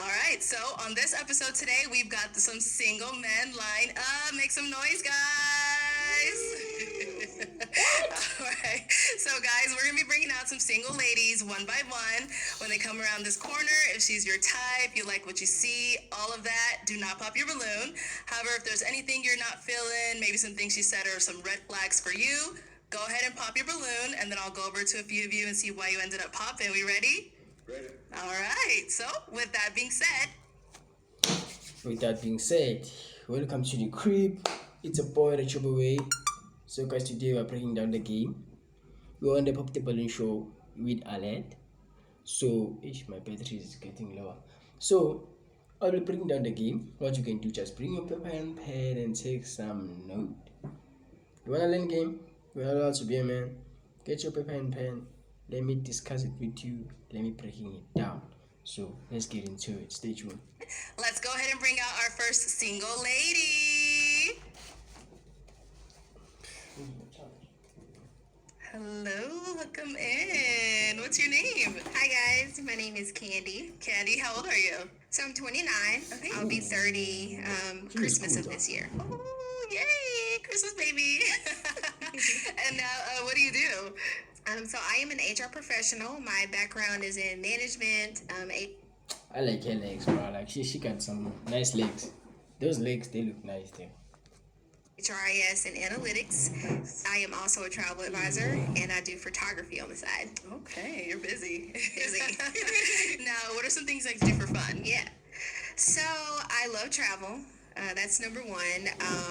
All right, so on this episode today, we've got some single men line up. Make some noise, guys. All right, so guys, we're gonna be bringing out some single ladies one by one. When they come around this corner, if she's your type, you like what you see, all of that, do not pop your balloon. However, if there's anything you're not feeling, maybe some things she said are some red flags for you, go ahead and pop your balloon, and then I'll go over to a few of you and see why you ended up popping. We ready? Ready. All right, so with that being said, welcome to the crib. It's a boy the trouble way. So guys, today we're breaking down the game. We're on the Pop the Balloon show with Alet. So my battery is getting lower. So I'll be breaking down the game. What you can do, just bring your paper and pen and take some note. You wanna learn game? You're allowed to be a man. Get your paper and pen. Let me discuss it with you. Let me breaking it down. So let's get into it. Stay tuned. let's go ahead and bring out our first single lady. Hello, welcome in. What's your name? Hi guys, my name is Candy. Candy, how old are you? So I'm 29. Okay. I'll be 30 Christmas of this year. Oh, yay, Christmas baby. And now, what do you do? So I am an HR professional. My background is in management. I like her legs, bro. Like she got some nice legs. Those legs, they look nice there. HRIS and analytics. I am also a travel advisor, and I do photography on the side. Okay, you're busy. Busy. Now, what are some things like to do for fun? Yeah. So I love travel. That's number one.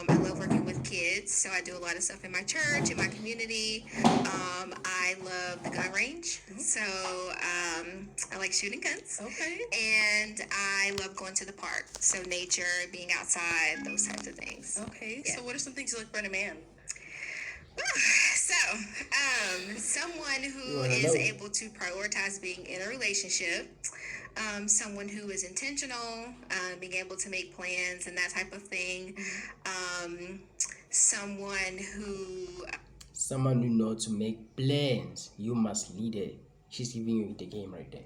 I love working with kids, so I do a lot of stuff in my church, in my community. I love the gun range, so I like shooting guns. Okay. And I love going to the park, so nature, being outside, those types of things. Okay, Yeah. so what are some things you look for in a man? So, someone who wanna is know? able to prioritize being in a relationship, someone who is intentional, being able to make plans and that type of thing, someone who knows to make plans. You must lead her. She's giving you the game right there.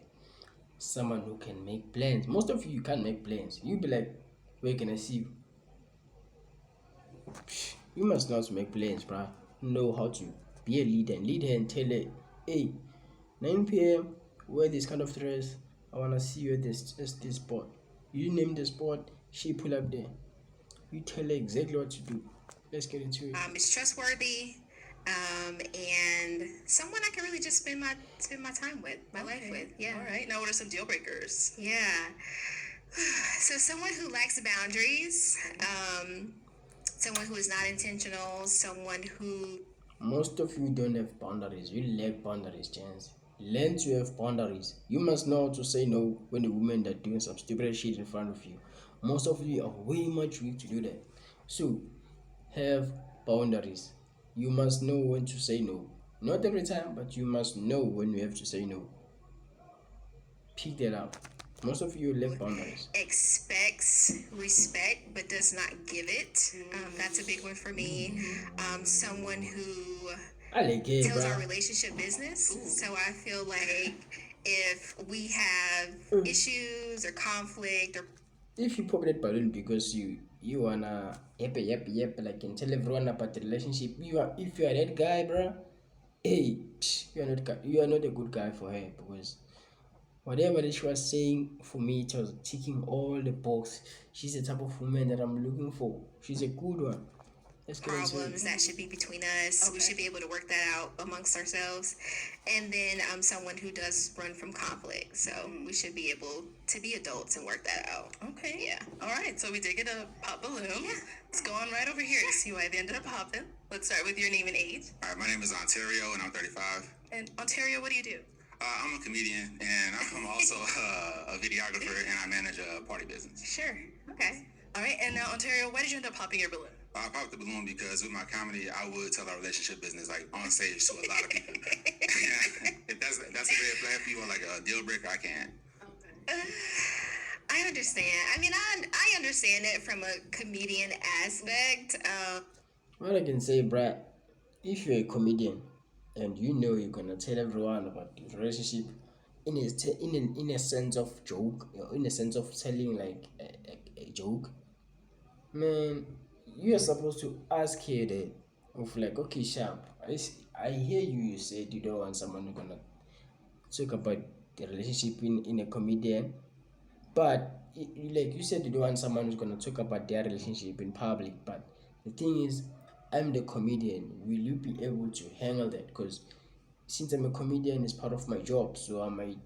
Someone who can make plans. Most of you can't make plans. You be like, where can I see you? You must know how to make plans, bruh. Know how to be a leader and lead her and tell her, hey, 9 p.m. wear this kind of dress. I wanna see you at this spot. You name the spot, she pull up there. You tell her exactly what to do. Let's get into it. is trustworthy, and someone I can really just spend my time with, my life with. Yeah. All right. Now, what are some deal breakers? Yeah. So someone who lacks boundaries, someone who is not intentional, someone who Most of you don't have boundaries. You lack boundaries, chance. Learn to have boundaries. You must know how to say no when the women are doing some stupid shit in front of you. Most of you are way much weak to do that. So, have boundaries. You must know when to say no. Not every time, but you must know when you have to say no. Pick that up. Most of you lack boundaries. expects respect but does not give it. That's a big one for me. Someone who I like it, tells our bro. relationship business. So I feel like if we have issues or conflict or If you pop that balloon because you wanna yep like and tell everyone about the relationship, if you are that guy, bro, hey, you are not a good guy for her, because whatever that she was saying, for me it was ticking all the boxes. She's the type of woman that I'm looking for. She's a good one. Let's get into problems it. that should be between us. We Okay. should be able to work that out amongst ourselves. And then someone who does run from conflict. So we should be able to be adults and work that out. Okay. Yeah. All right, so we did get a pop balloon. Let's go on right over here to see why they ended up popping. Let's start with your name and age. All right, my name is Ontario, and I'm 35. And Ontario, what do you do? I'm a comedian, and I'm also a videographer, and I manage a party business. Sure. Okay. All right, and now Ontario, why did you end up popping your balloon? I popped the balloon because with my comedy, I would tell our relationship business like on stage to a lot of people. If that's a red flag for you or like a deal breaker, I can't. I understand. I mean, I understand it from a comedian aspect. What I can say, Brad, if you're a comedian and you know you're gonna tell everyone about the relationship, in a sense of joke, in a sense of telling like a joke, man, you are supposed to ask her that of like, okay, sharp. I hear you said you don't want someone who's gonna talk about the relationship in a comedian, but like you said, you don't want someone who's gonna talk about their relationship in public. But the thing is, I'm the comedian. Will you be able to handle that? Because since I'm a comedian, it's part of my job, so I might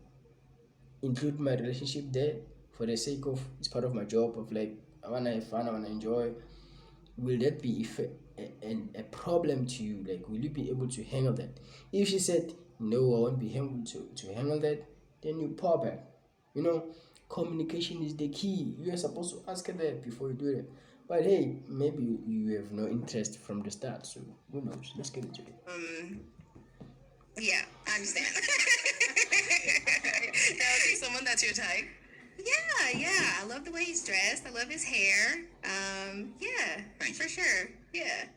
include my relationship there for the sake of it's part of my job. Of like, I wanna have fun, I wanna enjoy. Will that be a problem to you? Like, will you be able to handle that? If she said no, I won't be able to handle that, then you pop it. You know, communication is the key. You are supposed to ask her that before you do it. But hey, maybe you have no interest from the start, so who knows? Let's get into it. Yeah, I understand. Now, is he someone that's your type? Yeah. I love the way he's dressed. I love his hair. Yeah, Thank for you. sure. Yeah.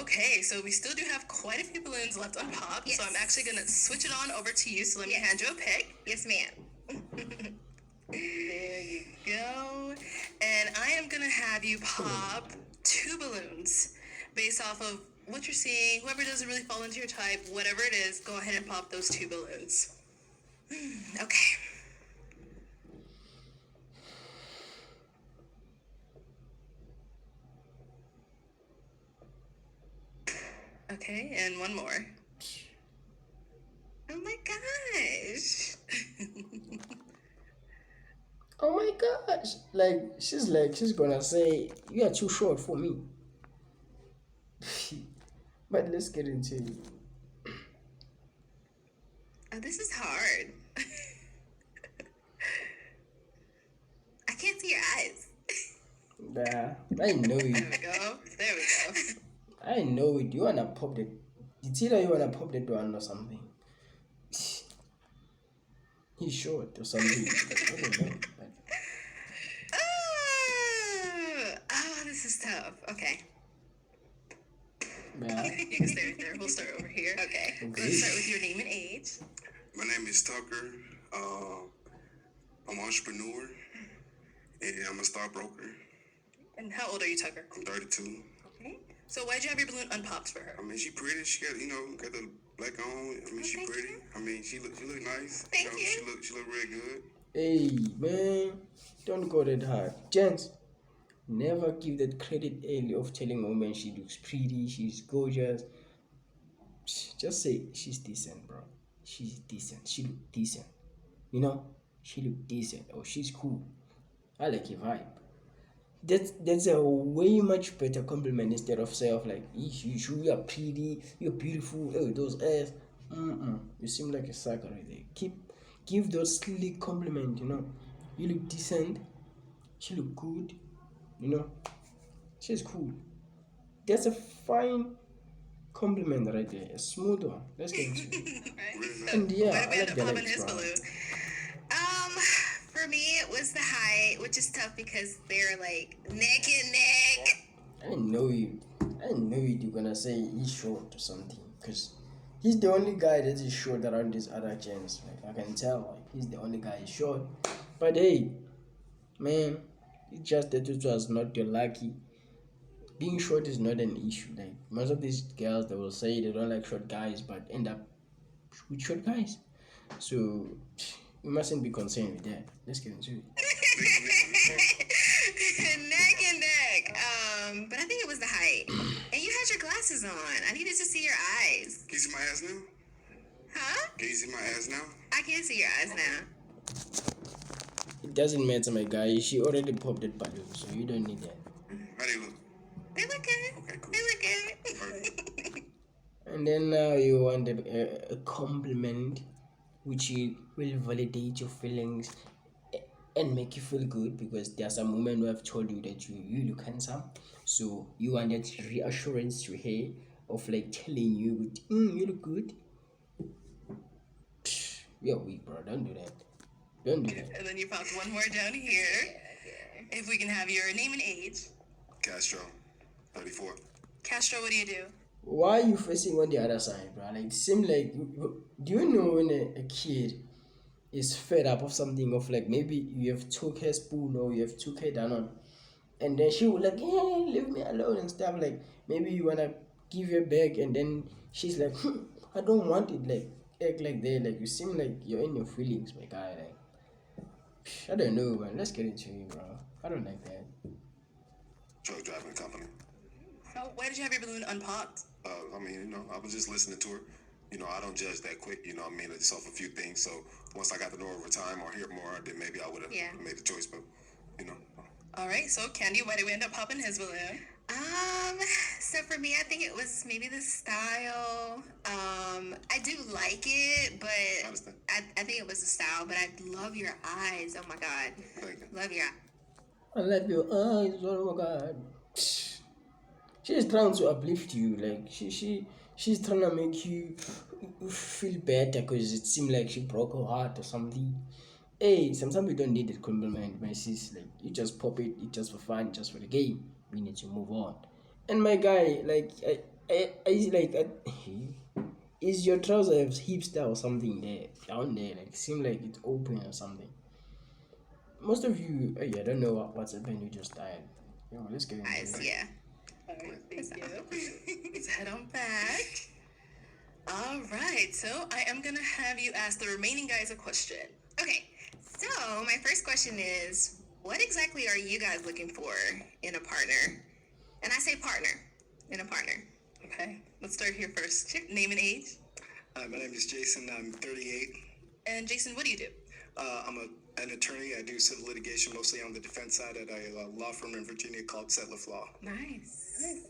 Okay, so we still do have quite a few balloons left unpopped, so I'm Yes. actually gonna switch it on over to you. So let me Yes. hand you a pick. Yes, ma'am. There you go. And I am gonna have you pop 2 balloons based off of what you're seeing. Whoever doesn't really fall into your type, whatever it is, go ahead and pop those 2 balloons. Okay. Okay, and one more. Oh my gosh. Oh my gosh! Like she's gonna say you are too short for me. But let's get into it. Oh, this is hard. I can't see your eyes. I know There it. we go. There we go. I know it. You wanna pop the. It's either you wanna pop the one or something. He's short or something. I don't know. But Oh, this is tough. Okay. yeah. You can stay right there. We'll start over here. Okay. Let's start with your name and age. My name is Tucker. I'm an entrepreneur, and I'm a stockbroker. And how old are you, Tucker? I'm 32. Okay. So why'd you have your balloon unpopped for her? I mean, she pretty. She got, got the black on. I mean, she thank pretty. you. I mean, she look nice. Thank you. She look real good. Hey man, don't go that hard. Gents, never give that credit early of telling a woman she looks pretty, she's gorgeous. Just say she's decent, bro. She's decent. She look decent. You know, she look decent or she's cool. I like your vibe. That's a way much better compliment instead of say of like, you are pretty, you're beautiful, oh those ass. You seem like a sucker right there. Give those slick compliment, you know. You look decent, she look good, you know. She's cool. That's a fine compliment right there. A smooth one. Let's get into it. Right? And yeah, Why I did we end like up the popping legs, his bro. balloon? For me, it was the height, which is tough because they're like neck and neck. I know you're gonna say he's short or something, because he's the only guy that is short around these other gents. Like I can tell, like he's the only guy who's short. But hey, man, it's just that it was not your lucky. Being short is not an issue. Like most of these girls, they will say they don't like short guys, but end up with short guys. So you mustn't be concerned with that. Let's get into it. Neck and neck. But I think it was the height. And you had your glasses on. I needed to see your eyes. Can you see my ass now? Huh? Can you see my ass now? I can see your eyes now. It doesn't matter, my guy. She already popped that balloon, so you don't need that. How they look? They look good. Okay, cool. They look good. Perfect. And then now you want a compliment which will validate your feelings and make you feel good, because there are some women who have told you that you look handsome. So you want that reassurance to her of like telling you, you look good. You're weak, bro. Don't do that. Don't do that. And then you popped one more down here. If we can have your name and age. Castro, 34. Castro, what do you do? Why are you facing on the other side, bro? Like, seem like do you know when a kid is fed up of something, of like maybe you have took her spoon or you have took her Danone, and then she will like, hey, leave me alone and stuff. Like maybe you wanna give her back, and then she's like, I don't want it. Like act like that. Like you seem like you're in your feelings, my guy. Like I don't know, man. Let's get into it, bro. I don't like that. Truck driving company. Oh, why did you have your balloon unpopped? I mean, I was just listening to her. I don't judge that quick. I mean, it's off a few things. So once I got to know over time or hear more, then maybe I would have made the choice. But, you know. All right, so Candy, why did we end up popping his balloon? So for me, I think it was maybe the style. I do like it, but I understand. I think it was the style. But I love your eyes. Oh my God, Thank you. love your eyes. I love your eyes. Oh my god. She's trying to uplift you. Like she's trying to make you feel better because it seemed like she broke her heart or something. Hey, sometimes you don't need a compliment, my sis. Like you just pop it, it just for fun, just for the game. We need to move on. And my guy, like is your trousers hipster or something there down there? Like seem like it's open or something. Most of you, I don't know what's happened. You just died. Yo, let's get into Eyes, it. yeah. All right, thank you. Let's head on back. All right, so I am gonna have you ask the remaining guys a question. Okay. So my first question is, what exactly are you guys looking for in a partner? And I say partner, in a partner. Okay, let's start here first. Name and age. Hi, my name is Jason. I'm 38. And Jason, what do you do? I'm an attorney. I do civil litigation mostly on the defense side at a law firm in Virginia called Setliff Law. Nice.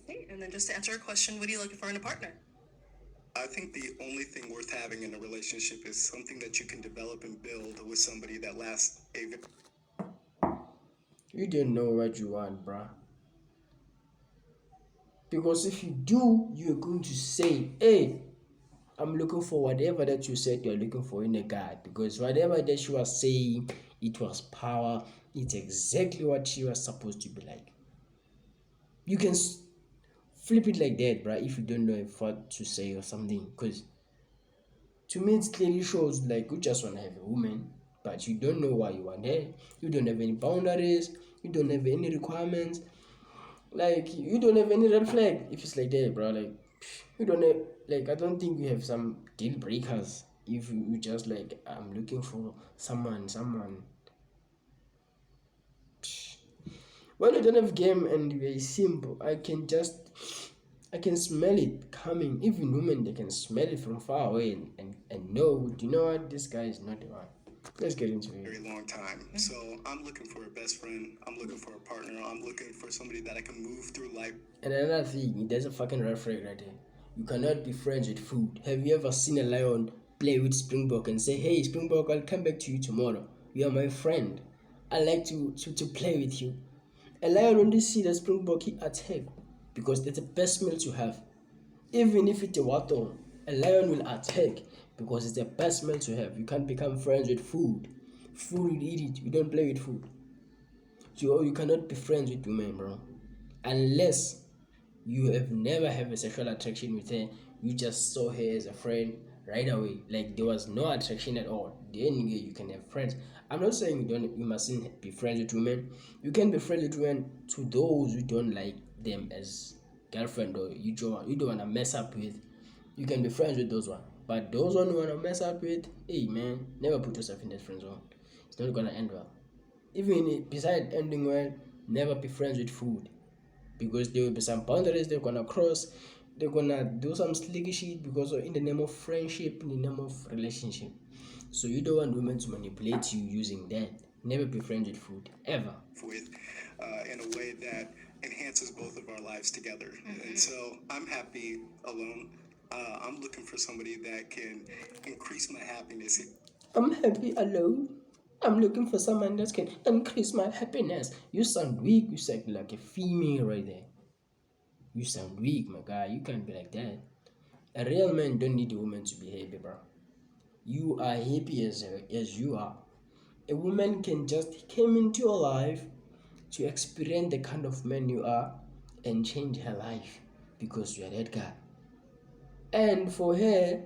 Okay, and then just to answer a question, what are you looking for in a partner? I think the only thing worth having in a relationship is something that you can develop and build with somebody that lasts You don't know what you want, bruh. Because if you do, you're going to say, hey, I'm looking for whatever that you said you're looking for in a guy. Because whatever that she was saying, it was power. It's exactly what she was supposed to be like. You can flip it like that, bruh, if you don't know what to say or something. Because to me, it clearly shows like you just want to have a woman, but you don't know why you want her. You don't have any boundaries. You don't have any requirements. Like you don't have any red flag if it's like that, bro. Like you don't have, like, I don't think you have some deal breakers if you just like, I'm looking for someone. When you don't have game and very simple, I can smell it coming. Even women, they can smell it from far away and know, you know what, this guy is not the one. Let's get into it. very long time. So I'm looking for a best friend. I'm looking for a partner. I'm looking for somebody that I can move through life. And another thing, there's a fucking red flag right there. You cannot be friends with food. Have you ever seen a lion play with Springbok and say, hey, Springbok, I'll come back to you tomorrow. You are my friend. I like to play with you. A lion only see the Springbok, he attack because that's the best meal to have. Even if it's a water, a lion will attack because it's the best meal to have. You can't become friends with food. Food, you eat it. You don't play with food. So you cannot be friends with women, bro. Unless you have never have a sexual attraction with her, you just saw her as a friend right away. Like there was no attraction at all. Then you can have friends. I'm not saying you mustn't be friends with women. You can be friends with women to those who don't like them as girlfriend or you don't wanna mess up with. You can be friends with those one. But those one you wanna mess up with, hey man, never put yourself in that friend zone. It's not gonna end well. Even besides ending well, never be friends with food. Because there will be some boundaries they're gonna cross, they're gonna do some slicky shit because in the name of friendship, in the name of relationship. So you don't want women to manipulate you using that. Never be friends with food, ever. With in a way that enhances both of our lives together. And so I'm happy alone. I'm looking for somebody that can increase my happiness. I'm happy alone. I'm looking for someone that can increase my happiness. You sound weak. You sound like a female right there. You sound weak, my guy. You can't be like that. A real man don't need a woman to be happy, bro. You are happy as you are. A woman can just come into your life to experience the kind of man you are and change her life because you are that guy. And for her,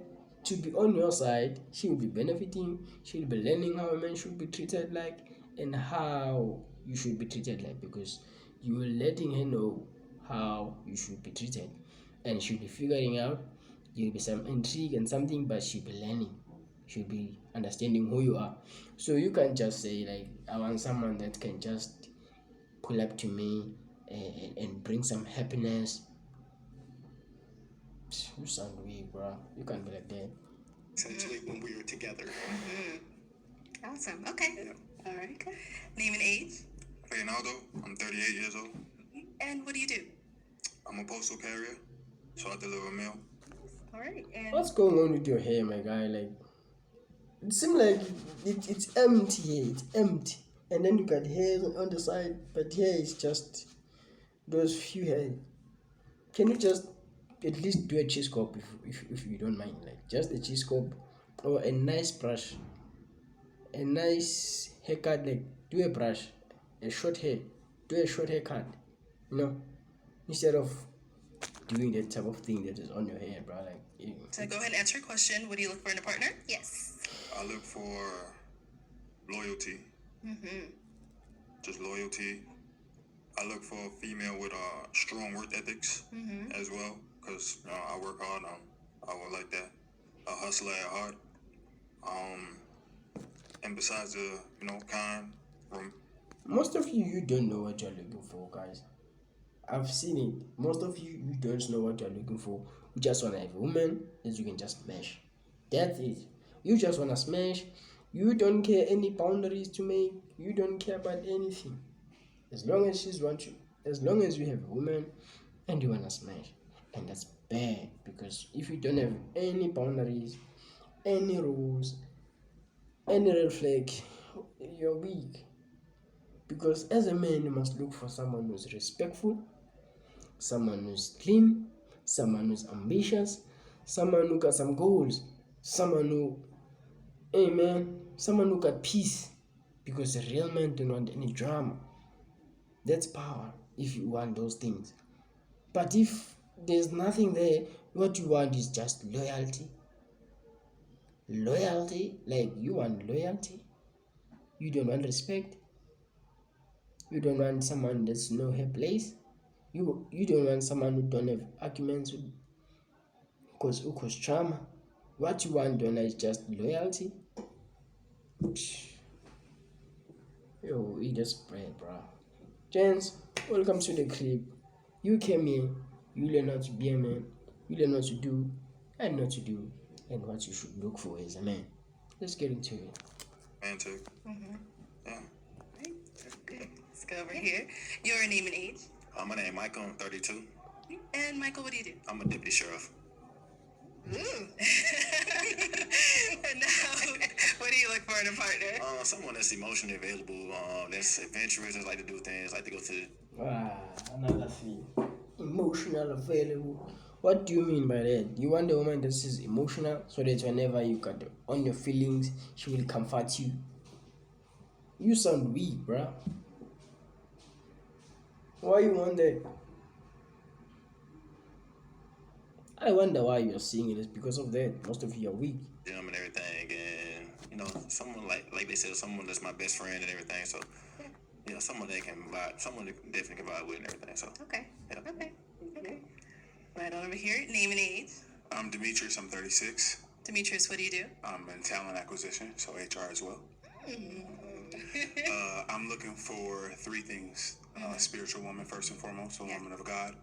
to be on your side. She will be benefiting. She'll be learning how a man should be treated like and how you should be treated like, because you are letting her know how you should be treated, and she'll be figuring out. There'll be some intrigue and something, but she'll be learning. She'll be understanding who you are. So you can't just say like, I want someone that can just pull up to me and bring some happiness. You sound weak, bro. You can't be like that. Essentially, when we were together. Awesome. Okay. All right. Name and age. Leonardo, I'm 38 years old. And what do you do? I'm a postal carrier, so I deliver mail. All right. And What's going on with your hair, my guy? Like, it seems like it's empty here. It's empty. And then you got hair on the side, but here is just those few hairs. Can you just at least do a cheese cob if you don't mind? Like, just a cheese cob or a nice brush. A nice haircut, like, do a brush. A short hair, do a short haircut. You know? Instead of doing that type of thing that is on your hair, bro. Like, so go ahead and answer your question. What do you look for in a partner? Yes. I look for loyalty. Just loyalty. I look for a female with strong work ethics as well, because I work hard. I would like that. A hustler at heart. And besides the, kind. most of you don't know what you're looking for, guys. I've seen it. Most of you don't know what you're looking for. You just want to have a woman that you can just smash. That's it. You just want to smash. You don't care any boundaries to make. You don't care about anything. As long as she's want you. As long as you have a woman and you want to smash. And that's bad, because if you don't have any boundaries, any rules, any red flag, you're weak. Because as a man, you must look for someone who's respectful, someone who's clean, someone who's ambitious, someone who got some goals, someone who, hey man, someone who got peace. Because a real man don't want any drama. That's power if you want those things. But if there's nothing there, what you want is just loyalty. Loyalty, like you want loyalty. You don't want respect. You don't want someone that's know her place. You don't want someone who don't have arguments who cause trauma. What you want, Donna, is just loyalty. Yo, eat the spread, bro. Gents, welcome to the clip. You came here, you learn how to be a man, you learn what to do and not to do, and what you should look for as a man. Let's get into it. Man too. Yeah. Right. Good. Let's go over here. Your name and age. My name is Michael. I'm 32. And Michael, what do you do? I'm a deputy sheriff. Ooh. And now, what do you look for in a partner? Someone that's emotionally available, that's adventurous, that's like to do things, like to go to. Another thing. Emotional available. What do you mean by that? You want a woman that is emotional, so that whenever you got on your feelings, she will comfort you. You sound weak, bruh. Why you want that? I wonder why you're saying it is because of that. Most of you are weak. Gym and everything, and someone like they said, someone that's my best friend and everything. So, someone that can vibe, someone that definitely can vibe with and everything. So, Okay. yeah. Okay. Right on over here. Name and age. I'm Demetrius. I'm 36. Demetrius, what do you do? I'm in talent acquisition, so HR as well. I'm looking for three things: a spiritual woman first and foremost, a woman of God,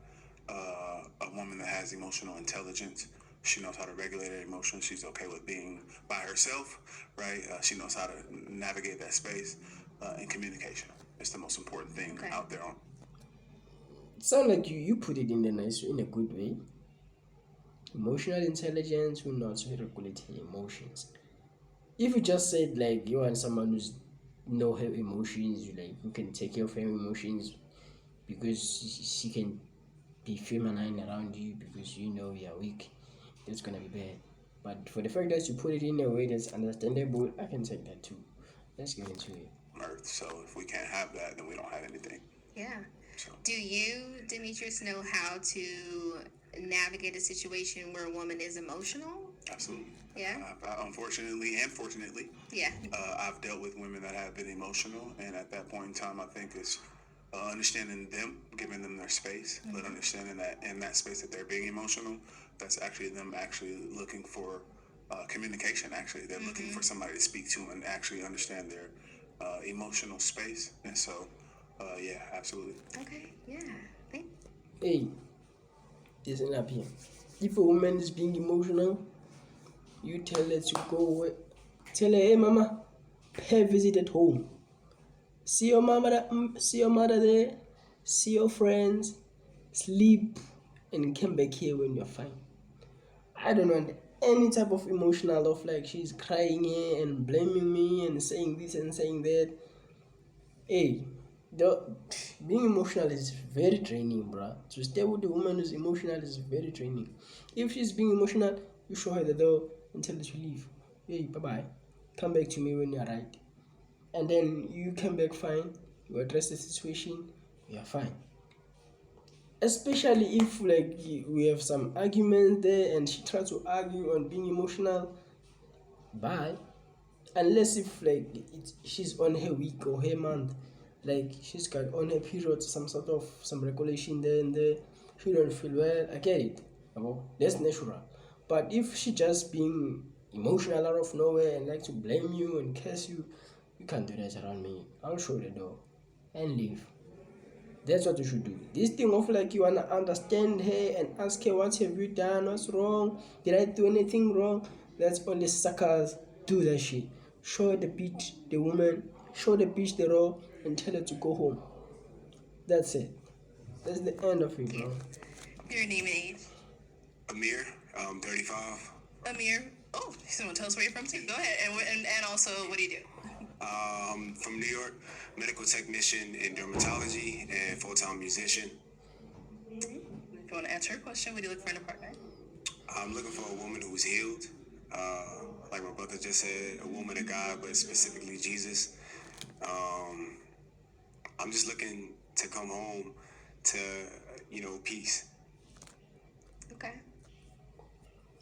a woman that has emotional intelligence. She knows how to regulate her emotions. She's okay with being by herself, right? She knows how to navigate that space, and communication. It's the most important thing out there. It sounds like you put it in a good way. Emotional intelligence will not regulate her emotions. If you just said like you want someone who's know her emotions, you can take care of her emotions because she can be feminine around you because you know you're weak, that's gonna be bad. But for the fact that you put it in a way that's understandable, I can take that too. Let's get into it. Earth. So if we can't have that, then we don't have anything. Yeah. So. Do you, Demetrius, know how to navigate a situation where a woman is emotional? Absolutely. Yeah. Unfortunately and fortunately, Yeah. I've dealt with women that have been emotional, and at that point in time, I think it's understanding them, giving them their space, but understanding that in that space that they're being emotional, that's actually them actually looking for communication. Actually, they're looking for somebody to speak to and actually understand their emotional space. And so, yeah, absolutely. Okay. Yeah. Thank. Hey, listen up here. If a woman is being emotional, you tell her to go away. Tell her, hey mama, pay a visit at home. See your see your mother there, see your friends, sleep, and come back here when you're fine. I don't want any type of emotional of like she's crying here and blaming me and saying this and saying that. Hey, the being emotional is very draining, bruh. To stay with a woman who's emotional is very draining. If she's being emotional, you show her the door and tell her to leave. Hey, bye bye. Come back to me when you're right. And then you come back fine. You address the situation. You're fine. Especially if like we have some arguments there and she tries to argue on being emotional. Bye. Unless if like she's on her week or her month, like she's got on her period, some regulation there and there, she don't feel well, I get it, that's natural. But if she just being emotional out of nowhere and like to blame you and curse you, you can't do that around me. I'll show the door and leave. That's what you should do. This thing of like you wanna understand her and ask her what have you done, what's wrong, did I do anything wrong? That's only suckers do that shit. Show the bitch the woman, show the bitch the raw, and tell her to go home. That's it. That's the end of it, bro. Your name and age. Amir, 35. Amir. Oh, someone tell us where you're from too. Go ahead. And also, what do you do? From New York, medical technician in dermatology and full-time musician. If you want to answer her question, what do you look for in a partner? I'm looking for a woman who's healed. Like my brother just said, a woman of God, but specifically Jesus. I'm just looking to come home to, peace. Okay.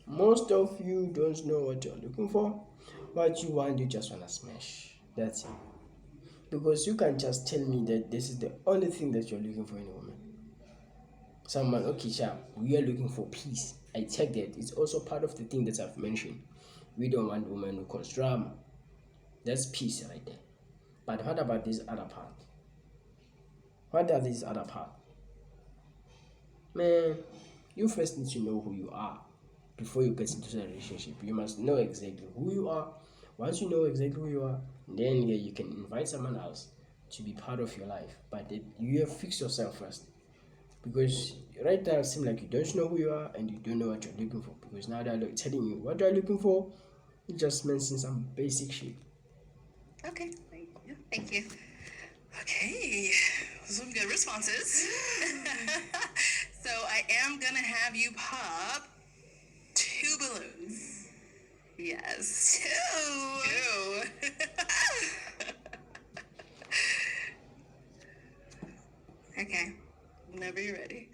Most of you don't know what you're looking for. What you want, you just wanna smash. That's it. Because you can't just tell me that this is the only thing that you're looking for in a woman. Someone, okay, sharp, we are looking for peace. I take that. It's also part of the thing that I've mentioned. We don't want women who cause drama. That's peace right there. But what about this other part? What are these other part? Man, you first need to know who you are before you get into a relationship. You must know exactly who you are. Once you know exactly who you are, then yeah, you can invite someone else to be part of your life. But you have to fix yourself first. Because right now it seems like you don't know who you are and you don't know what you're looking for. Because now they're telling you what you're looking for, you just mention some basic shit. Okay. Thank you. Okay, some good responses. So I am gonna have you pop 2 balloons. Yes, 2. Okay. Whenever you're ready.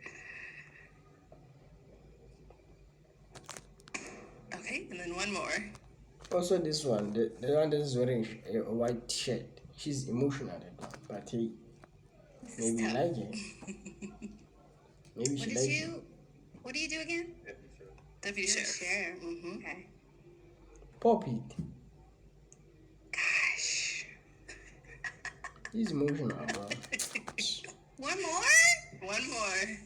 Okay, and then one more. Also, this one, the one that is wearing a white shirt, she's emotional, but hey, maybe you like it. Maybe she likes it. What do you do again? Deputy Sheriff. Sheriff. Mm-hmm. Okay. Pop it. Gosh. He's emotional, bro. One more? One more.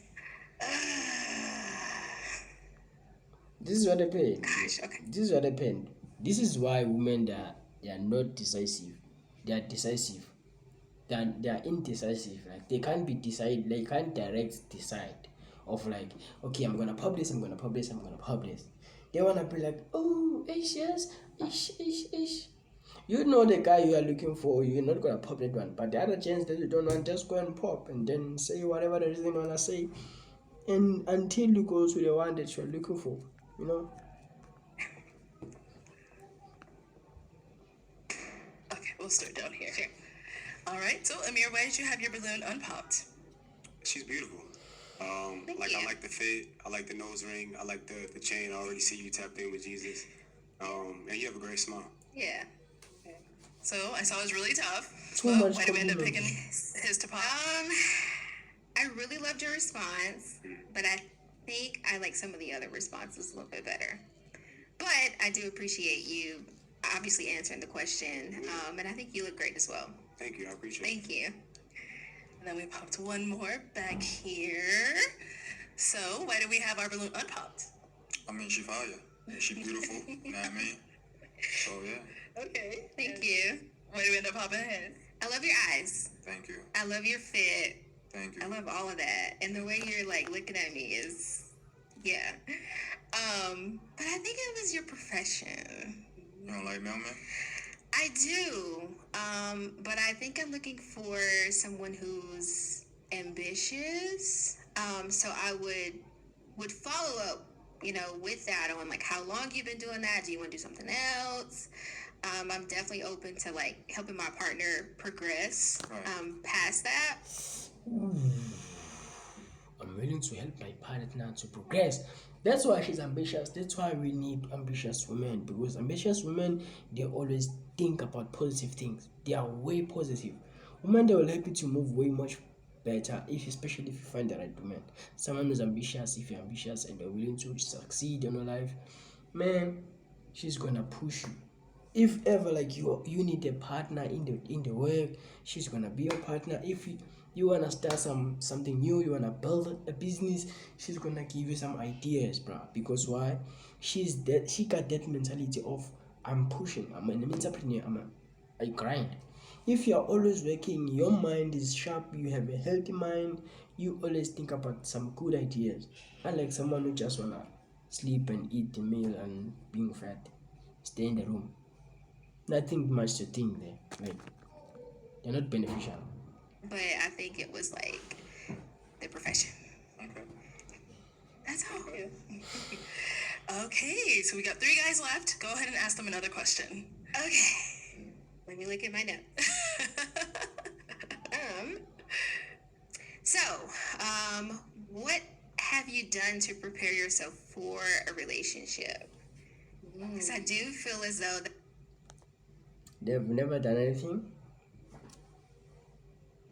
This is what they pay. Gosh, okay. This is what they pay. This is why women they are not decisive. They are decisive. They are indecisive. Like they can't be decide. They can't direct decide. Of like, okay, I'm gonna pop this. I'm gonna pop this. I'm gonna pop this. They wanna be like, oh, yes, ish. You know the guy you are looking for. You're not gonna pop that one. But the other chance that you don't want, just go and pop and then say whatever the reason you wanna say, and until you go to the one that you're looking for. You know. Okay, we'll start down here. Sure. All right, so Amir, why did you have your balloon unpopped? She's beautiful. you. I like the fit. I like the nose ring. I like the chain. I already see you tapped in with Jesus. And you have a great smile. Yeah. So I saw it was really tough. Too Well, much why did we end up compliment. picking his to pop? I really loved your response, but I think I like some of the other responses a little bit better. But I do appreciate you obviously answering the question, and I think you look great as well. Thank you. I appreciate it. Thank you. And then we popped one more back here. So why did we have our balloon unpopped? I mean, she fire. She beautiful. You know what I mean? So yeah. Okay. Thank you. Why did we end up popping ahead? I love your eyes. Thank you. I love your fit. Thank you. I love all of that. And the way you're like looking at me is, yeah. But I think it was your profession. You don't like mailman? I do. But I think I'm looking for someone who's ambitious. So I would follow up, with that on like how long you've been doing that. Do you want to do something else? I'm definitely open to like helping my partner progress Right. past that. I'm willing to help my partner to progress. That's why she's ambitious. That's why we need ambitious women, because ambitious women, they always think about positive things. They are way positive. Women, they will help you to move way much better, especially if you find the right woman. Someone who's ambitious, if you're ambitious and you're willing to succeed in your life, man, she's gonna push you. If ever like you need a partner in the work, she's gonna be your partner. If you wanna start something new, you wanna build a business, she's gonna give you some ideas, bro. Because why? She got that mentality of I'm pushing, I'm an entrepreneur, I grind. If you're always working, your mind is sharp, you have a healthy mind, you always think about some good ideas. Unlike someone who just wanna sleep and eat the meal and being fat, stay in the room. Nothing much to think there. Like, they're not beneficial. But I think it was like the profession. Okay. That's all. Okay, so we got 3 guys left. Go ahead and ask them another question. Okay. Let me look at my notes. What have you done to prepare yourself for a relationship? Because I do feel as though They've never done anything.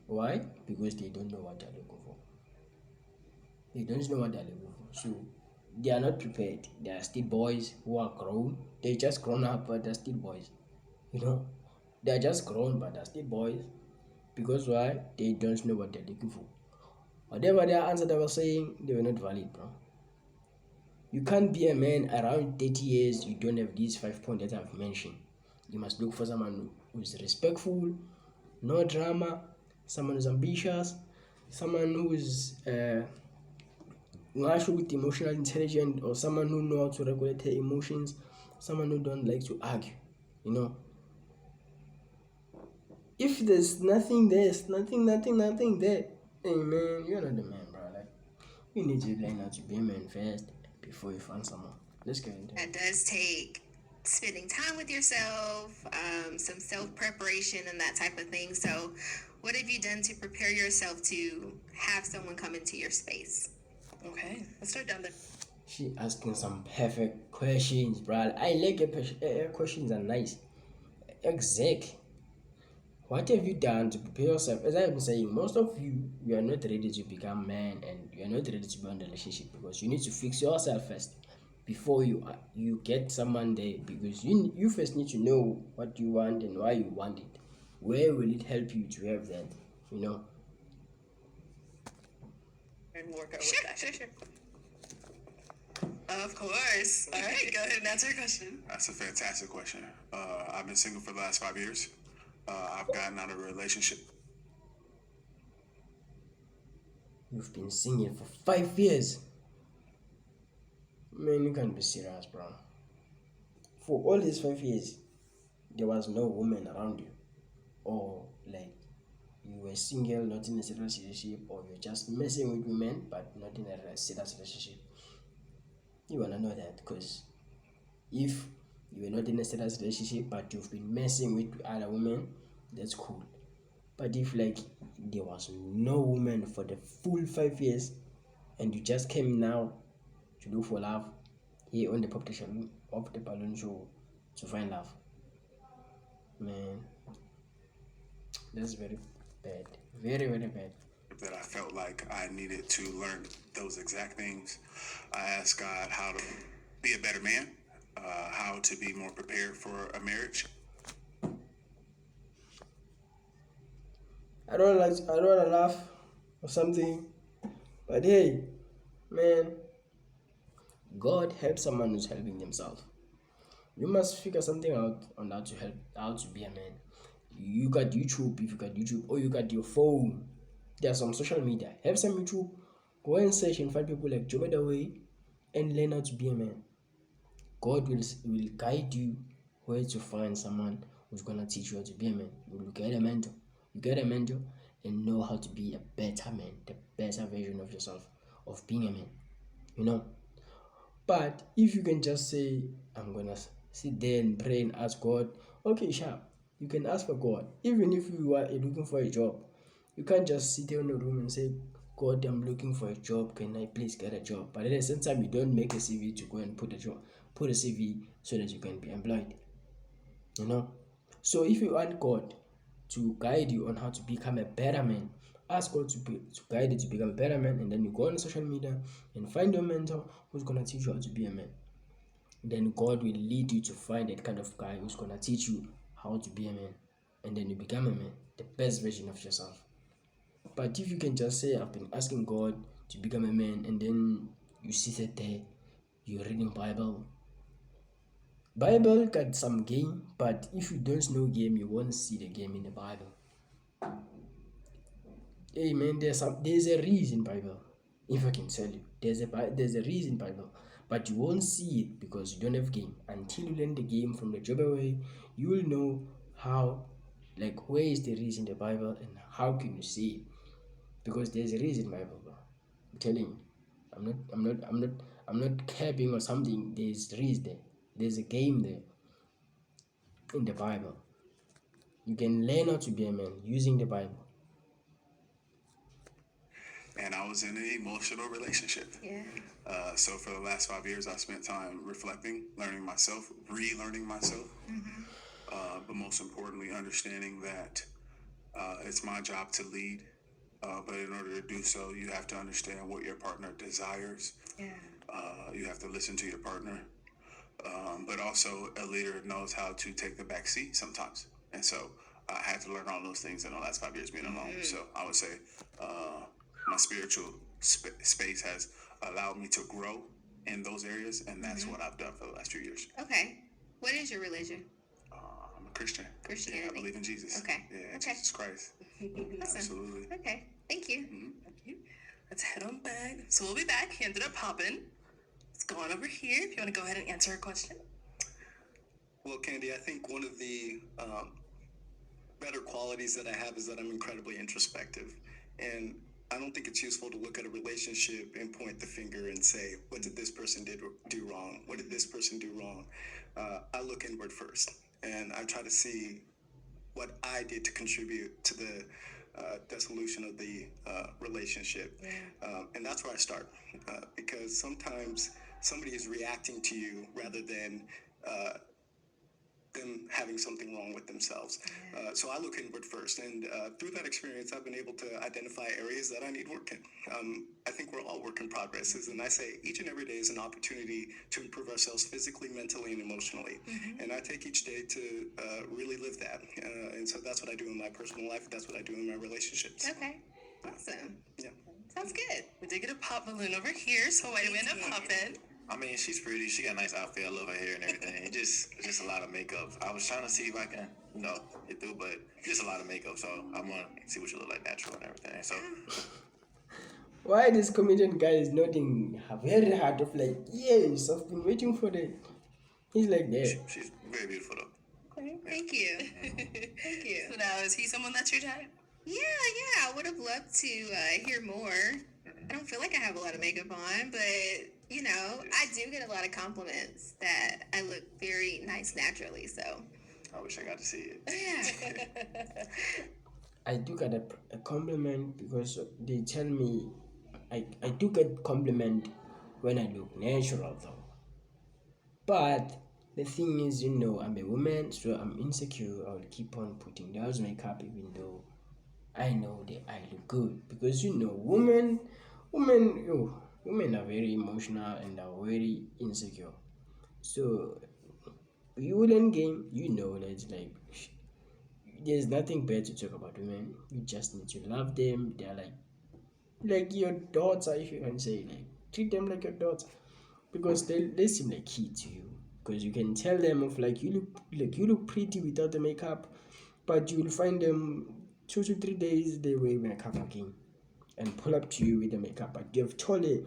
Why? Because they don't know what they're looking for. They don't know what they're looking for. So they are not prepared. They are still boys who are grown. They just grown up, but they're still boys. They are just grown, but they're still boys. Because why? They don't know what they're looking for. Whatever their answer they were saying, they were not valid, bro. You can't be a man around 30 years, you don't have these 5 points that I've mentioned. You must look for someone who is respectful, no drama, someone who's ambitious, someone who is with emotional intelligence, or someone who knows how to regulate her emotions, someone who don't like to argue, If there's nothing there, nothing there, hey man, you're not the man, bro. Like, you need to learn how to be a man first before you find someone. Let's get into it. that does take spending time with yourself, some self-preparation and that type of thing. So what have you done to prepare yourself to have someone come into your space? Okay, let's start down there. She asking some perfect questions, bro. I like her questions are nice. Exact. What have you done to prepare yourself? As I've been saying, most of you are not ready to become man, and you are not ready to be in a relationship, because you need to fix yourself first before you get someone there, because you first need to know what you want and why you want it. Where will it help you to have that? And work out with that. Sure. Of course. All right, go ahead and answer your question. That's a fantastic question. I've been single for the last 5 years. I've gotten out of a relationship. You've been singing for 5 years. Man, you can't be serious, bro. For all these 5 years, there was no woman around you, or like you were single, not in a serious relationship, or you're just messing with women but not in a serious relationship. You wanna know that, because if you were not in a serious relationship but you've been messing with other women, that's cool. But if like there was no woman for the full 5 years, and you just came now to look for love here on the population of the balloon show to find love. Man, that's very bad. Very, very bad. That I felt like I needed to learn those exact things. I asked God how to be a better man, how to be more prepared for a marriage. I don't wanna laugh or something, but hey, man, God helps someone who's helping themselves. You must figure something out on how to be a man. You got YouTube, if you got YouTube, or you got your phone. There's some social media. Have some YouTube. Go and search and find people like Joe Way and learn how to be a man. God will guide you where to find someone who's gonna teach you how to be a man. You get a mentor. You get a mentor and know how to be a better man, the better version of yourself, of being a man. You know. But if you can just say, I'm gonna sit there and pray and ask God, okay, sure, you can ask for God. Even if you are looking for a job, you can't just sit there in a room and say, God, I'm looking for a job. Can I please get a job? But at the same time, you don't make a CV to go and put a CV so that you can be employed. You know. So if you want God to guide you on how to become a better man, ask God to guide you to become a better man, and then you go on social media and find your mentor who's gonna teach you how to be a man. Then God will lead you to find that kind of guy who's gonna teach you how to be a man, and then you become a man, the best version of yourself. But if you can just say, I've been asking God to become a man, and then you sit there, you're reading Bible got some game, but if you don't know game, you won't see the game in the Bible. Hey man, there's a reason Bible. If I can tell you, there's a reason Bible, but you won't see it because you don't have game. Until you learn the game from the job way, you will know how, like, where is the reason the Bible and how can you see it? Because there's a reason Bible, bro. I'm telling you, I'm not capping or something. There's reason there. There's a game there in the Bible. You can learn how to be a man using the Bible. And I was in an emotional relationship. Yeah. So for the last 5 years, I spent time reflecting, learning myself, relearning myself. But most importantly, understanding that it's my job to lead. But in order to do so, you have to understand what your partner desires. Yeah. You have to listen to your partner. But also, a leader knows how to take the back seat sometimes. And so I had to learn all those things in the last 5 years being alone. So I would say my spiritual space has allowed me to grow in those areas. And that's what I've done for the last few years. Okay. What is your religion? I'm a Christian. Christianity. Yeah, I believe in Jesus. Okay. Yeah, Okay. Jesus Christ. Awesome. Absolutely. Okay. Thank you. Thank you. Let's head on back. So we'll be back. He ended up popping. Let's go on over here if you want to go ahead and answer a question. Well, Candy, I think one of the better qualities that I have is that I'm incredibly introspective. And I don't think it's useful to look at a relationship and point the finger and say, what did this person do wrong? What did this person do wrong? I look inward first, and I try to see what I did to contribute to the dissolution of the relationship. And that's where I start, because sometimes somebody is reacting to you rather than them having something wrong with themselves. So I look inward first, and through that experience, I've been able to identify areas that I need work in. I think we're all work in progresses, and I say each and every day is an opportunity to improve ourselves physically, mentally, and emotionally. And I take each day to really live that. And so that's what I do in my personal life. That's what I do in my relationships. Okay. Awesome. Yeah. Sounds good. We did get a pop balloon over here, so why did we end up popping? I mean, she's pretty. She got a nice outfit. I love her hair and everything. It's just a lot of makeup. I was trying to see if I can, get through, but just a lot of makeup. So I want to see what you look like natural and everything. So Why this comedian guy is nodding very hard of like, yes, I've been waiting for it. He's like there. she's very beautiful though. Okay. Thank you. Thank you. So now, is he someone that's your type? Yeah. I would have loved to hear more. I don't feel like I have a lot of makeup on, but I do get a lot of compliments that I look very nice naturally. So I wish I got to see it. yeah. I do get a compliment because they tell me I do get compliment when I look natural though. But the thing is, I'm a woman, so I'm insecure. I will keep on putting those makeup even though I know that I look good. Because women are very emotional and are very insecure. So you wouldn't game, that there's nothing bad to talk about women. You just need to love them. They're like your daughter, if you can say, like treat them like your daughter, because they seem like key to you, because you can tell them of you look pretty without the makeup, but you will find them 2 to 3 days they wear makeup again and pull up to you with the makeup, but you've told her,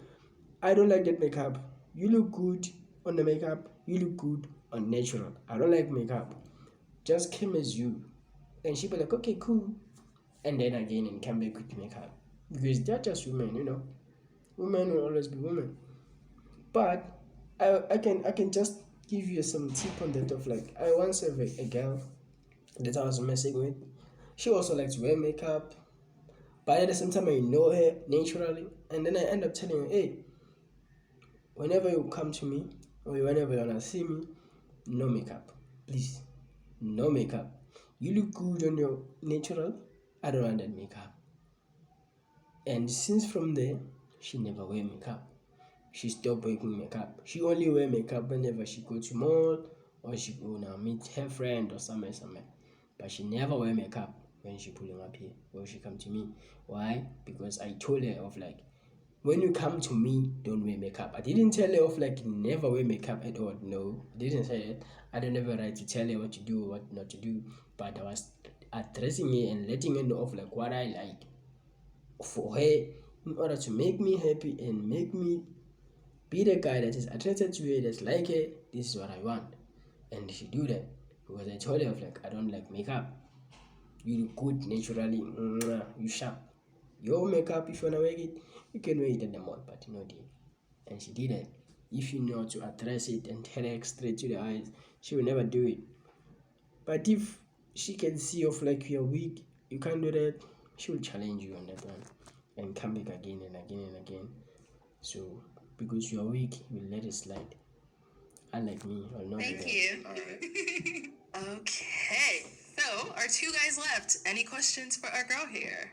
I don't like that makeup, you look good on the makeup, you look good on natural, I don't like makeup, just come as you. And she'll be like, okay, cool, and then again and come back with makeup, because they're just women. Women will always be women. But I can just give you some tip on that of like, I once have a girl that I was messing with. She also likes to wear makeup, but at the same time I know her naturally, and then I end up telling her, hey, whenever you come to me or whenever you wanna see me, no makeup, please, no makeup. You look good on your natural. I don't want that makeup. And since from there, she never wear makeup. She stopped wearing makeup. She only wear makeup whenever she go to mall or she go now meet her friend or somewhere. But she never wear makeup when she pulling up here or she come to me. Why? Because I told her of like, when you come to me, don't wear makeup. I didn't tell her of like never wear makeup at all. No, I didn't say it. I don't have a right to tell her what to do or what not to do. But I was addressing her and letting her know of like what I like for her, in order to make me happy and make me be the guy that is attracted to her, that's like her. This is what I want. And she do that. Because I told her of like, I don't like makeup. You look good naturally. You sharp. Your makeup, if you wanna wear it, you can wear it at the mall, but no deal. And she did it. If you know to address it and tell her straight to the eyes, she will never do it. But if she can see of like you're weak, you can't do that, she will challenge you on that one and come back again and again and again. So because you're weak, you will let it slide. Unlike me, I'll not do Thank that. you. All right. Okay, so our 2 guys left. Any questions for our girl here?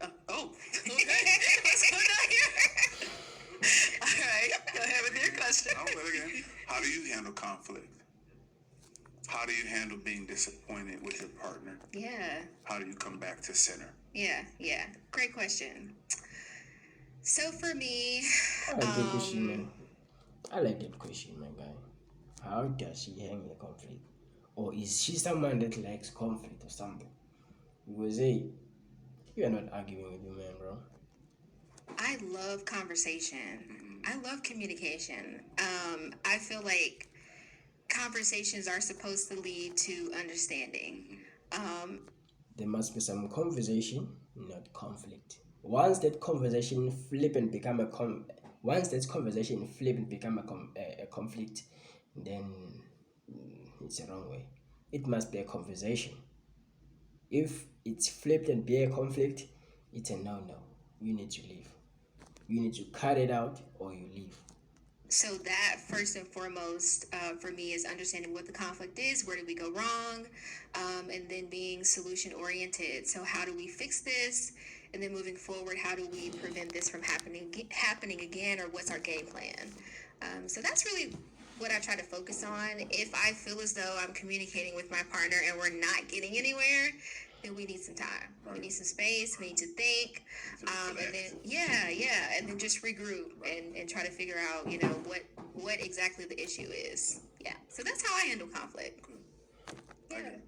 Okay. What's going on here? All right, go ahead with your question. Oh, well, again, how do you handle conflict? How do you handle being disappointed with your partner? Yeah. How do you come back to center? Yeah. Great question. So for me, I like that question, man. I like that question, my guy. How does she handle the conflict? Or is she someone that likes conflict or something? Because hey, you are not arguing with your man, bro. I love conversation. I love communication. I feel like conversations are supposed to lead to understanding. There must be some conversation, not conflict. Once that conversation flip and become a conflict, then it's a wrong way. It must be a conversation. If it's flipped and be a conflict, it's a no. You need to leave. You need to cut it out or you leave. So that first and foremost for me is understanding what the conflict is, where did we go wrong, and then being solution oriented. So how do we fix this, and then moving forward, how do we prevent this from happening again, or what's our game plan? So that's really what I try to focus on. If I feel as though I'm communicating with my partner and we're not getting anywhere, then we need some time. We need some space. We need to think, and then and then just regroup and try to figure out, what exactly the issue is. Yeah. So that's how I handle conflict. Yeah.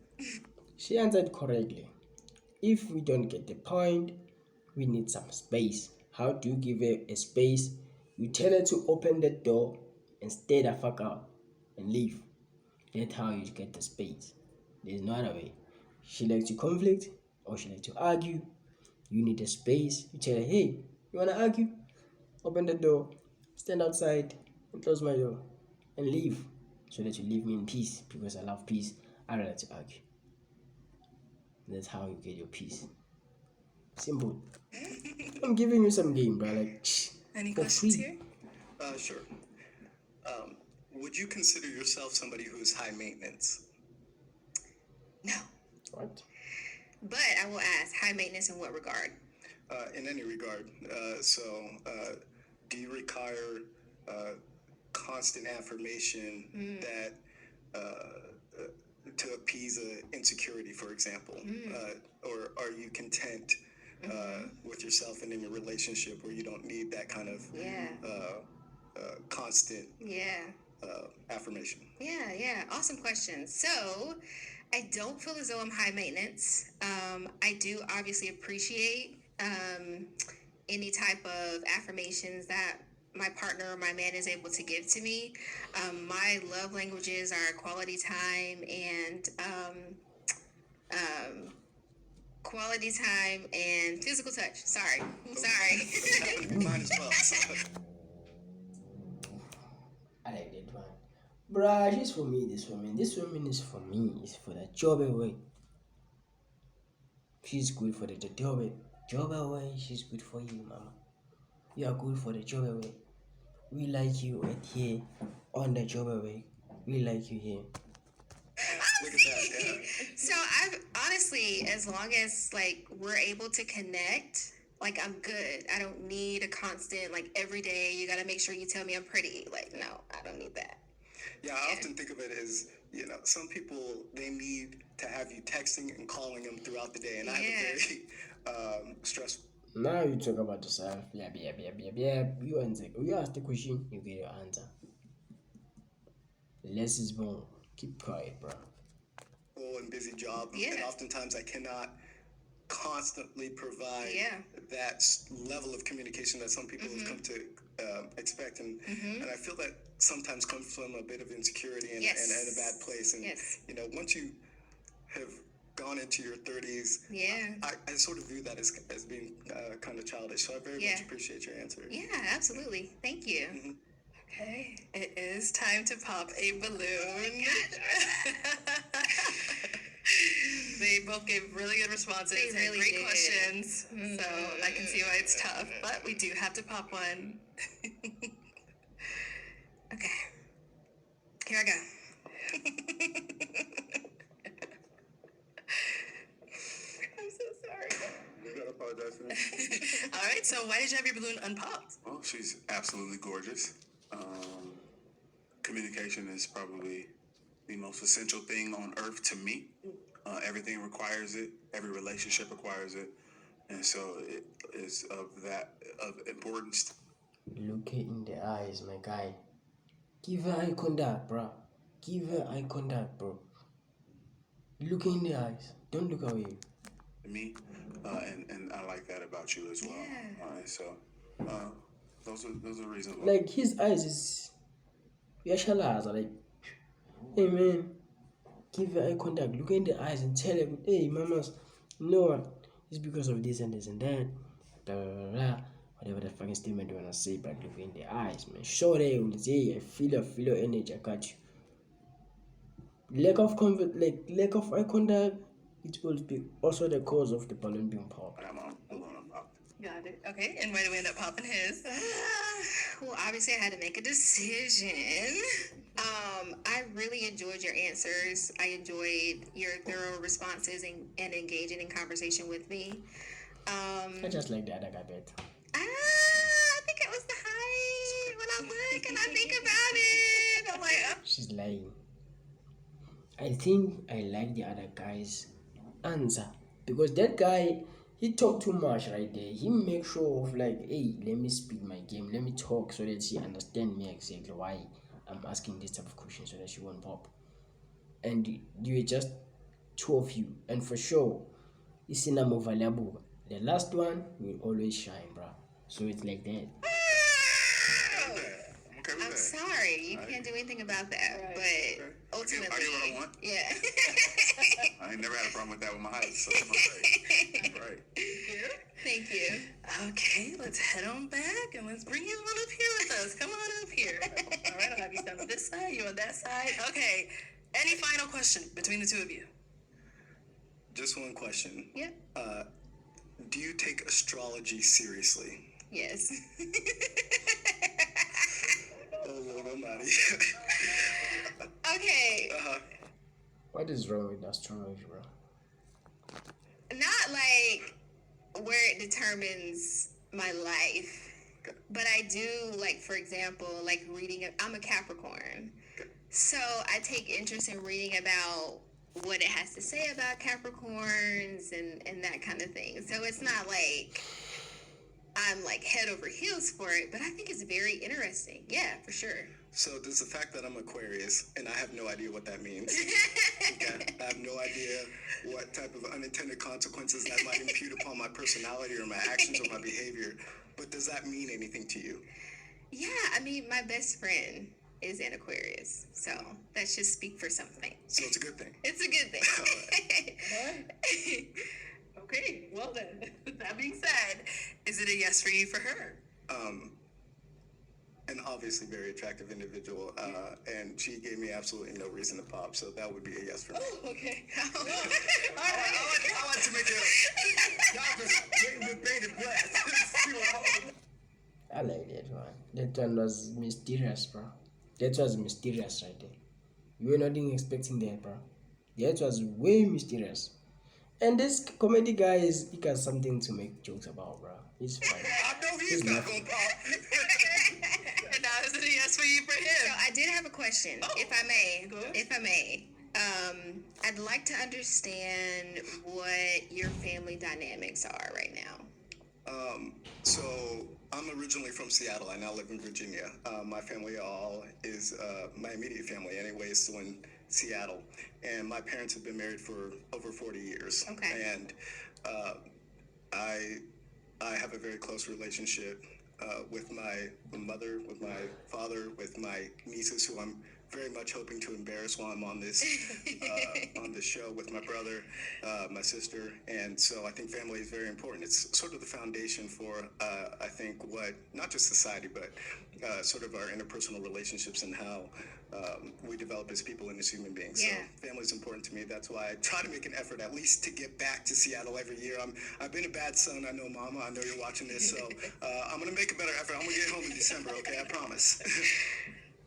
She answered correctly. If we don't get the point, we need some space. How do you give her a space? You tell her to open the door and stay the fuck out and leave. That's how you get the space. There's no other way. She likes to conflict or she likes to argue. You need a space. You tell her, hey, you wanna argue? Open the door, stand outside and close my door and leave. So that you leave me in peace, because I love peace. I don't like to argue. That's how you get your peace. Simple. I'm giving you some game, bro. Like, Any for questions free. here? Sure. Would you consider yourself somebody who is high maintenance? No. What? But I will ask, high maintenance in what regard? In any regard. Do you require constant affirmation that to appease insecurity, for example? Or are you content with yourself and in your relationship where you don't need that kind of constant affirmation? Yeah. Awesome question. So, I don't feel as though I'm high maintenance. I do obviously appreciate any type of affirmations that my partner or my man is able to give to me. My love languages are quality time and physical touch. Sorry. Mine as well. I like that one. Bruh, she's for me, this woman. This woman is for me. It's for the job away. She's good for the job. Job away, she's good for you, mama. You are good for the job away. We like you right here on the job away. We like you here. Look at that, yeah. So I've honestly, as long as like we're able to connect, like I'm good. I don't need a constant like every day you gotta make sure you tell me I'm pretty. Like no, I don't need that. Yeah, I often think of it as, some people, they need to have you texting and calling them throughout the day. And I have a very stressful. Now you talk about yourself. Yeah. You answer. You ask the question, you get your answer. Less is more. Keep quiet, bro. And busy job. Yeah. And oftentimes I cannot constantly provide that level of communication that some people have come to expect. And I feel that sometimes comes from a bit of insecurity and a bad place. And, once you have gone into your 30s, I sort of view that as being kind of childish. So I very much appreciate your answer. Yeah, absolutely. Thank you. Okay, it is time to pop a balloon. They both gave really good responses. They really great did. questions. So I can see why it's tough, but we do have to pop one. Okay. Here I go. I'm so sorry. You gotta apologize for that. All right, so why did you have your balloon unpopped? Well, she's absolutely gorgeous. Communication is probably the most essential thing on earth to me. Everything requires it. Every relationship requires it. And so it is of importance. Look her in the eyes, my guy. Give her eye contact, bro. Give her eye contact, bro. Look in the eyes. Don't look away. Me, and I like that about you as well. Those are reasons. Like his eyes is yashalaza, like, hey man, give her eye contact, look in the eyes and tell him, hey mamas, no, it's because of this and this and that, blah blah blah, blah. Whatever the fucking statement you wanna say, but look in the eyes, man. Show them, say, I feel your energy, I got you. Lack of eye contact, it will be also the cause of the balloon being popped. Got it. Okay, and why do we end up popping his? Well, obviously I had to make a decision. I really enjoyed your answers. I enjoyed your thorough responses and engaging in conversation with me. I just like the other guy better. I think it was the height. When I look and I think about it, I'm like, oh. She's lying. I think I like the other guy's answer because that guy, he talked too much right there. He make sure of like, hey, let me speak my game, let me talk so that she understand me exactly why I'm asking this type of question so that she won't pop. And you are just two of you, and for sure, it's in a more valuable. The last one will always shine, bro. So it's like that. I'm sorry, you can't do anything about that, but ultimately, I get what I want. Yeah. I ain't never had a problem with that with my height, so I'm right. Thank you. Okay, let's head on back and let's bring you on up here with us. Come on up here. All right, I'll have you stand on this side, you on that side. Okay, any final question between the two of you? Just one question. Yeah. do you take astrology seriously? Yes. Oh, Lord Almighty. Okay. What is wrong with astrology, bro? Not like where it determines my life, but I do, like, for example, like reading. I'm a Capricorn, so I take interest in reading about what it has to say about Capricorns and that kind of thing. So it's not like I'm like head over heels for it, but I think it's very interesting. Yeah, for sure. So does the fact that I'm Aquarius, and I have no idea what that means. Okay? I have no idea what type of unintended consequences that might impute upon my personality or my actions or my behavior. But does that mean anything to you? Yeah, I mean, my best friend is an Aquarius, so that should speak for something. So it's a good thing. It's a good thing. Okay, well then, that being said, is it a yes for you for her? An obviously very attractive individual, and she gave me absolutely no reason to pop, so that would be a yes for me. Oh, okay. All right. I like to make it. Y'all just waiting with bated breath. I like that one. That one was mysterious, bro. That was mysterious right there. You were not even expecting that, bro. That was way mysterious. And this comedy guy he got something to make jokes about, bro. He's fine. I know he's not gonna pop. And now is it a yes for you for So him? I did have a question, if I may. Go ahead. If I may. I'd like to understand what your family dynamics are right now. So I'm originally from Seattle. I now live in Virginia. My family all is my immediate family anyway is still in Seattle, and my parents have been married for over 40 years. Okay. And I have a very close relationship with my mother, with my father, with my nieces, who I'm very much hoping to embarrass while I'm on this show, with my brother, my sister, and so I think family is very important. It's sort of the foundation for I think what not just society but sort of our interpersonal relationships and how we develop as people and as human beings. Yeah. So family is important to me. That's why I try to make an effort at least to get back to Seattle every year. I've been a bad son. I know, Mama. I know you're watching this, so I'm gonna make a better effort. I'm gonna get home in December. Okay, I promise.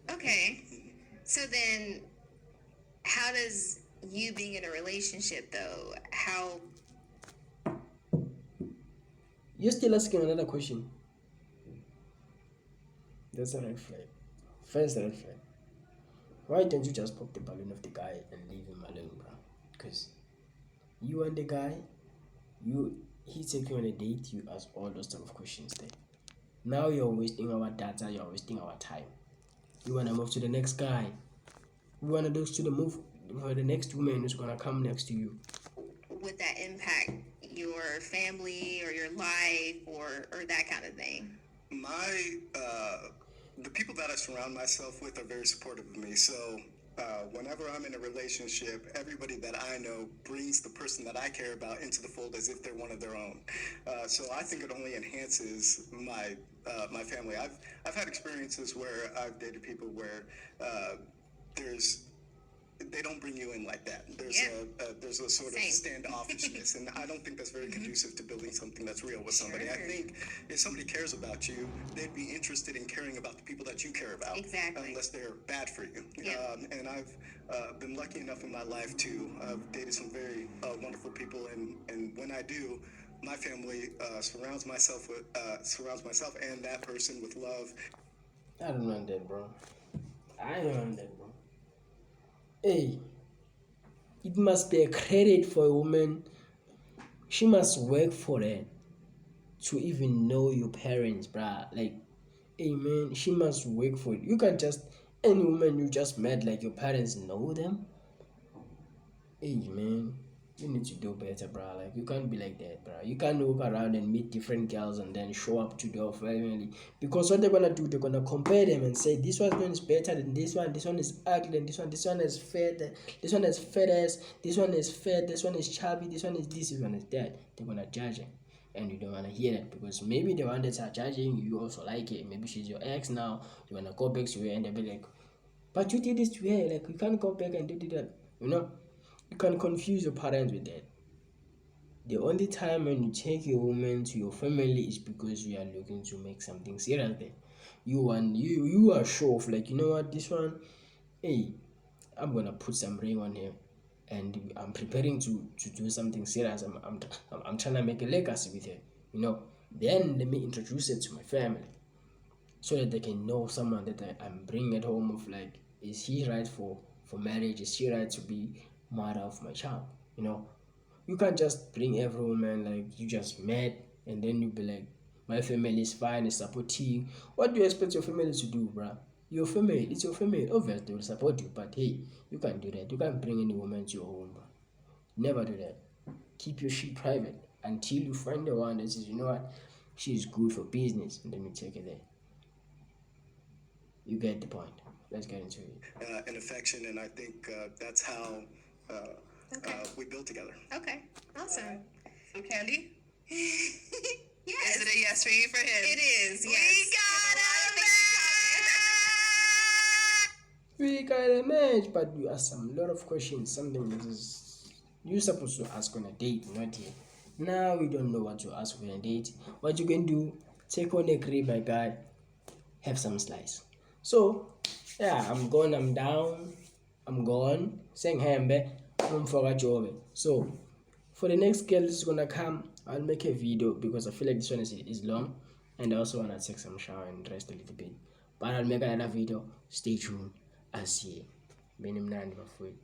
Okay. So then, how does you being in a relationship, though, how... You're still asking another question. That's a red flag. First red flag. Why don't you just pop the balloon of the guy and leave him alone, bro? Because you and the guy, he take you on a date, you ask all those type of questions there. Now you're wasting our data, you're wasting our time. You wanna move to the next guy. You wanna do to the move for the next woman who's gonna come next to you. Would that impact your family or your life or that kind of thing? The people that I surround myself with are very supportive of me. So whenever I'm in a relationship, everybody that I know brings the person that I care about into the fold as if they're one of their own. So I think it only enhances my family. I've had experiences where I've dated people where they don't bring you in like that. There's a sort of standoffishness, and I don't think that's very conducive to building something that's real with somebody. Sure. I think if somebody cares about you, they'd be interested in caring about the people that you care about. Exactly. Unless they're bad for you. Yeah. And I've been lucky enough in my life to have dated some very wonderful people, and when I do, my family surrounds myself and that person with love. I don't want that, bro. I don't want that, bro. Hey, it must be a credit for a woman. She must work for it to even know your parents, bruh. Like, hey man, she must work for it. You can't just, any woman you just met, like your parents know them. Hey man, you need to do better, bruh. Like, you can't be like that, bruh. You can't walk around and meet different girls and then show up to their family. Because what they're gonna do, they're gonna compare them and say, this one is better than this one is ugly, and this one is fat, this one is fat ass, this one is fat, this one is chubby, this one is this one is that. They're gonna judge it. And you don't wanna hear that because maybe the one that are judging you also like it. Maybe she's your ex now, you wanna go back to her and they'll be like, but you did this to her, like you can't go back and do that, you know? You can confuse your parents with that. The only time when you take a woman to your family is because you are looking to make something serious there. You are sure of, like, you know what, this one, hey, I'm gonna put some ring on him, and I'm preparing to do something serious. I'm trying to make a legacy with her, you know. Then let me introduce it to my family, so that they can know someone that I'm bringing at home. Of like, is he right for marriage? Is she right to be mother of my child? You know, you can't just bring every woman like you just met and then you be like, my family is fine, is supporting. What do you expect your family to do, bruh? Your family, it's your family. Obviously, they will support you, but hey, you can't do that. You can't bring any woman to your home, bruh. Never do that. Keep your shit private until you find the one that says, you know what, she's good for business, and then you take it there. You get the point. Let's get into it. And affection, and I think that's how we build together. Okay, awesome. So, Candy, Yes. is it a yes for you for him? It is, We yes. got We got a match, but you ask some lot of questions. Something that is you're supposed to ask on a date, not here. Now we don't know what to ask on a date. What you can do, take on a grip, my guy, have some slice. So yeah, I'm gone, I'm down, I'm gone. Saying hambe, I'm for a job. So for the next girl that's gonna come, I'll make a video because I feel like this one is long, and I also wanna take some shower and rest a little bit. But I'll make another video. Stay tuned. I'll see you. Been him for it.